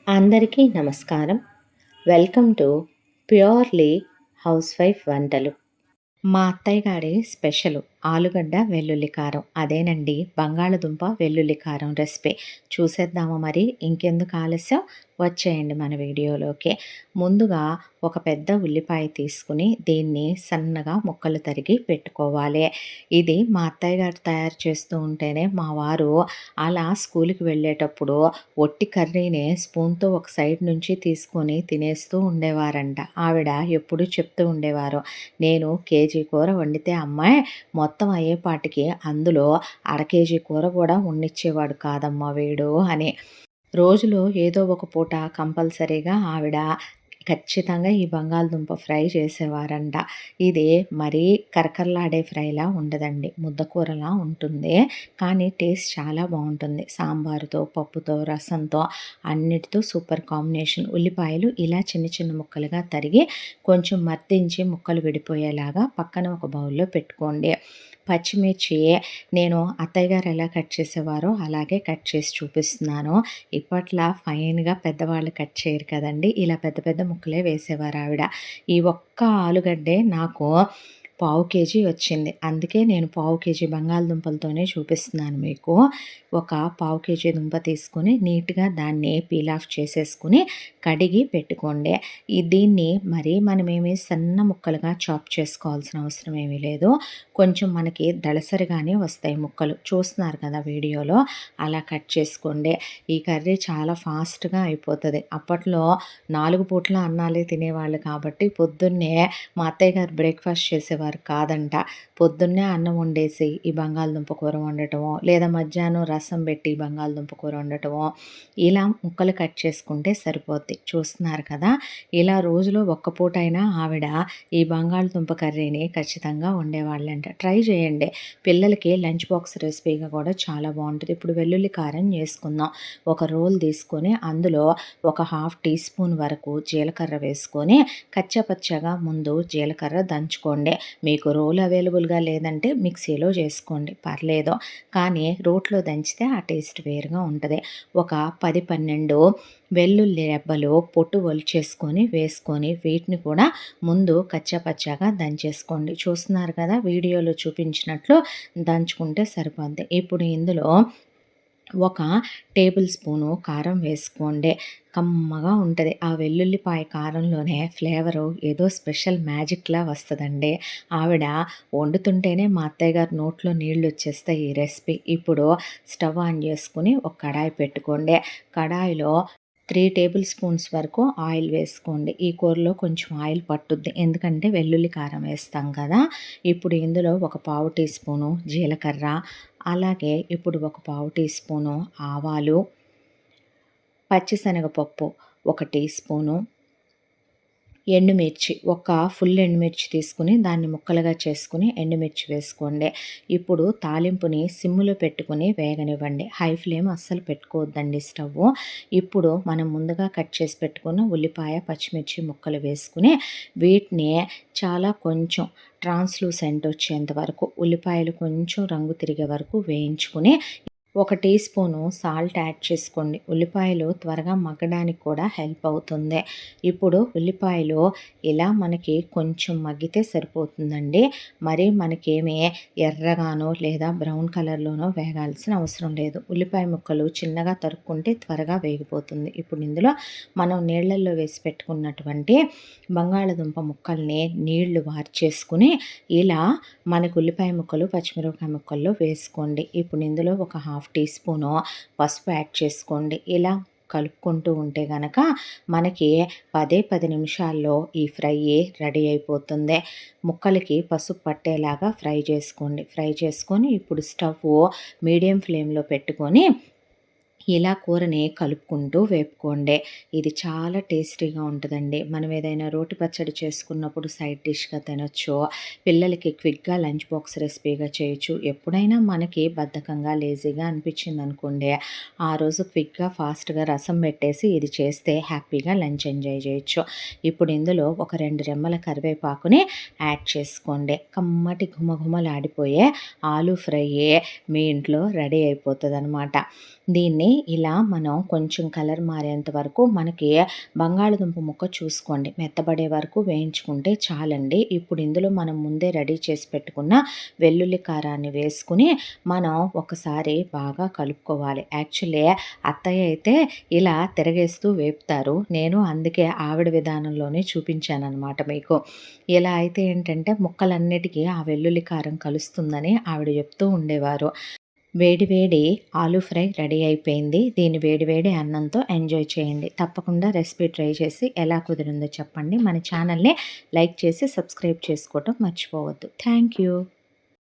అందరికీ నమస్కారం. Welcome to purely house wife వంటలు. మా అత్తయ్య గారి స్పెషలు ఆలుగడ్డ వెల్లుల్లి కారం. అదేనండి బంగాళదుంప వెల్లుల్లి కారం రెసిపీ. చూసేద్దామా మరి? ఇంకెందుకు ఆలస్యం? వచ్చేయండి మన వీడియోలోకి. ముందుగా ఒక పెద్ద ఉల్లిపాయ తీసుకుని దీన్ని సన్నగా ముక్కలు తరిగి పెట్టుకోవాలి. ఇది మా అత్తయ్య గారు తయారు చేస్తూ ఉంటేనే మా వారు అలా స్కూల్‌కి వెళ్ళేటప్పుడు ఒట్టి కర్రీని స్పూన్‌తో ఒక సైడ్ నుంచి తీసుకొని తినేస్తూ ఉండేవారంట. ఆవిడ ఎప్పుడూ చెప్తూ ఉండేవారు. నేను కేజీ కూర వండితే అమ్మాయి మొత్తం అయ్యేపాటికి అందులో అర కేజీ కూర కూడా వండిచ్చేవాడు కాదమ్మా వీడు అని. రోజులో ఏదో ఒక పూట కంపల్సరీగా ఆవిడ ఖచ్చితంగా ఈ బంగాళదుంప ఫ్రై చేసేవారంట. ఇది మరీ కరకరలాడే ఫ్రైలా ఉండదండి. ముద్దకూరలా ఉంటుంది. కానీ టేస్ట్ చాలా బావుంటుంది. సాంబారుతో, పప్పుతో, రసంతో అన్నిటితో సూపర్ కాంబినేషన్. ఉల్లిపాయలు ఇలా చిన్న చిన్న ముక్కలుగా తరిగి కొంచెం మర్దించి ముక్కలు విడిపోయేలాగా పక్కన ఒక బౌల్‌లో పెట్టుకోండి. పచ్చిమిర్చి నేను అత్తయ్య గారు ఎలా కట్ చేసేవారో అలాగే కట్ చేసి చూపిస్తున్నాను. ఇప్పట్లా ఫైన్‌గా పెద్దవాళ్ళు కట్ చేయరు కదండీ! ఇలా పెద్ద పెద్ద ముక్కలే వేసేవారు ఆవిడ. ఈ ఒక్క ఆలుగడ్డే నాకు పావు కేజీ వచ్చింది. అందుకే నేను పావు కేజీ బంగాళదుంపలతోనే చూపిస్తున్నాను మీకు. ఒక పావు కేజీ దుంప తీసుకొని నీట్‌గా దాన్ని పీల్ ఆఫ్ చేసేసుకొని కడిగి పెట్టుకోండి. దీన్ని మరీ మనమేమి సన్న ముక్కలుగా చాప్ చేసుకోవాల్సిన అవసరం ఏమీ లేదు. కొంచెం మనకి దళసరిగానే వస్తాయి ముక్కలు. చూస్తున్నారు కదా వీడియోలో. అలా కట్ చేసుకోండి. ఈ కర్రీ చాలా ఫాస్ట్‌గా అయిపోతది. అప్పట్లో 4 పూట్ల అన్నాలే తినేవాళ్ళు కాబట్టి పొద్దున్నే మా అత్తయ్య గారు బ్రేక్‌ఫాస్ట్ చేసేవారు కాదంట. పొద్దున్నే అన్నం వండేసి ఈ బంగాళదుంప కూర వండటమో, లేదా మధ్యాహ్నం రసం పెట్టి బంగాళదుంప కూర వండటమో, ఇలా ముక్కలు కట్ చేసుకుంటే సరిపోద్ది. చూస్తున్నారు కదా! ఇలా రోజులో ఒక్క పూటైనా ఆవిడ ఈ బంగాళదుంప కర్రీని ఖచ్చితంగా వండేవాళ్ళంట. ట్రై చేయండి. పిల్లలకి లంచ్ బాక్స్ రెసిపీగా కూడా చాలా బావుంటది. ఇప్పుడు వెల్లుల్లి కారం చేసుకుందాం. ఒక రోల్ తీసుకొని అందులో ఒక హాఫ్ టీ స్పూన్ వరకు జీలకర్ర వేసుకొని కచ్చాపచ్చాగా ముందు జీలకర్ర దంచుకోండి. మీకు రోల్ అవైలబుల్‌గా లేదంటే మిక్సీలో చేసుకోండి పర్లేదు. కానీ రోట్లో దంచితే ఆ టేస్ట్ వేరుగా ఉంటది. ఒక 10, 12 వెల్లుల్లి రెబ్బలు పొట్టు ఒలిచేసుకొని వేసుకొని వీటిని కూడా ముందు కచ్చాపచ్చాగా దంచేసుకోండి. చూస్తున్నారు కదా! వీడియోలో చూపించినట్లు దంచుకుంటే సరిపోద్ది. ఇప్పుడు ఇందులో ఒక టేబుల్ స్పూను కారం వేసుకోండి. కమ్మగా ఉంటది. ఆ వెల్లుల్లిపాయ కారంలోనే ఫ్లేవరు ఏదో స్పెషల్ మ్యాజిక్‌లా వస్తదండి. ఆవిడ వండుతుంటేనే మా అత్తయ్య గారి నోట్లో నీళ్లొచ్చేస్తాయి ఈ రెసిపీ. ఇప్పుడు స్టవ్ ఆన్ చేసుకొని ఒక కడాయి పెట్టుకోండి. కడాయిలో 3 టేబుల్ స్పూన్స్ వరకు ఆయిల్ వేసుకోండి. ఈ కూరలో కొంచెం ఆయిల్ పట్టుద్ది. ఎందుకంటే వెల్లుల్లి కారం వేస్తాం కదా! ఇప్పుడు ఇందులో ఒక పావు టీ స్పూను జీలకర్ర, అలాగే ఇప్పుడు ఒక పావు టీ స్పూను ఆవాలు, పచ్చిశనగపప్పు ఒక టీ స్పూను, ఎండుమిర్చి ఒక ఫుల్ ఎండుమిర్చి తీసుకుని దాన్ని ముక్కలుగా చేసుకుని ఎండుమిర్చి వేసుకోండి. ఇప్పుడు తాలింపుని సిమ్ములో పెట్టుకొని వేగనివ్వండి. హై ఫ్లేమ్ అస్సలు పెట్టుకోవద్దండి స్టవ్వు. ఇప్పుడు మనం ముందుగా కట్ చేసి పెట్టుకున్న ఉల్లిపాయ, పచ్చిమిర్చి ముక్కలు వేసుకుని వీటిని చాలా కొంచెం ట్రాన్స్‌లూసెంట్ వచ్చేంత వరకు ఉల్లిపాయలు కొంచెం రంగు తిరిగే వరకు వేయించుకుని ఒక టీ స్పూను సాల్ట్ యాడ్ చేసుకోండి. ఉల్లిపాయలు త్వరగా మగ్గడానికి కూడా హెల్ప్ అవుతుంది. ఇప్పుడు ఉల్లిపాయలు ఇలా మనకి కొంచెం మగ్గితే సరిపోతుందండి. మరి మనకేమీ ఎర్రగానో లేదా బ్రౌన్ కలర్‌లోనో వేగాల్సిన అవసరం లేదు. ఉల్లిపాయ ముక్కలు చిన్నగా తరుక్కుంటే త్వరగా వేగిపోతుంది. ఇప్పుడు ఇందులో మనం నీళ్ళల్లో వేసి పెట్టుకున్నటువంటి బంగాళదుంప ముక్కల్ని నీళ్లు వార్చేసుకుని ఇలా మనకు ఉల్లిపాయ ముక్కలు, పచ్చిమిరపకాయ ముక్కల్లో వేసుకోండి. ఇప్పుడు ఇందులో ఒక హాఫ్ టీ స్పూను పసుపు యాడ్ చేసుకోండి. ఇలా కలుపుకుంటూ ఉంటే గనక మనకి 10 నిమిషాల్లో ఈ ఫ్రై రెడీ అయిపోతుంది. ముక్కలకి పసుపు పట్టేలాగా ఫ్రై చేసుకోండి. ఫ్రై చేసుకొని ఇప్పుడు స్టవ్ మీడియం ఫ్లేమ్‌లో పెట్టుకొని ఇలా కూరని కలుపుకుంటూ వేపుకోండి. ఇది చాలా టేస్టీగా ఉంటదండి. మనం ఏదైనా రోటి పచ్చడి చేసుకున్నప్పుడు సైడ్ డిష్‌గా తినొచ్చు. పిల్లలకి క్విక్‌గా లంచ్ బాక్స్ రెసిపీగా చేయొచ్చు. ఎప్పుడైనా మనకి బద్ధకంగా, లేజీగా అనిపించిందనుకోండి, ఆ రోజు క్విక్‌గా, ఫాస్ట్‌గా రసం పెట్టేసి ఇది చేస్తే హ్యాపీగా లంచ్ ఎంజాయ్ చేయొచ్చు. ఇప్పుడు ఇందులో ఒక 2 రెమ్మల కరివేపాకుని యాడ్ చేసుకోండి. కమ్మటి ఘుమఘుమలాడిపోయే ఆలు ఫ్రై మీ ఇంట్లో రెడీ అయిపోతదనమాట. దీన్ని ఇలా మనం కొంచెం కలర్ మారేంత వరకు మనకి బంగాళదుంప ముక్క చూసుకోండి. మెత్తబడే వరకు వేయించుకుంటే చాలండి. ఇప్పుడు ఇందులో మనం ముందే రెడీ చేసి పెట్టుకున్న వెల్లుల్లి కారాన్ని వేసుకొని మనం ఒకసారి బాగా కలుపుకోవాలి. యాక్చువల్లీ అత్తయ్య అయితే ఇలా తిరగేస్తూ వేపుతారు. నేను అందుకే ఆవిడ విధానంలోనే చూపించాననమాట మీకు. ఇలా అయితే ఏంటంటే ముక్కలన్నిటికీ ఆ వెల్లుల్లి కారం కలుస్తుందని ఆవిడ చెప్తూ ఉండేవారు. వేడి వేడి ఆలూ ఫ్రై రెడీ అయిపోయింది. దీన్ని వేడి వేడి అన్నంతో ఎంజాయ్ చేయండి. తప్పకుండా రెసిపీ ట్రై చేసి ఎలా కుదిరిందో చెప్పండి. మన ఛానల్‌ని లైక్ చేసి సబ్స్క్రైబ్ చేసుకోవటం మర్చిపోవద్దు. Thank you.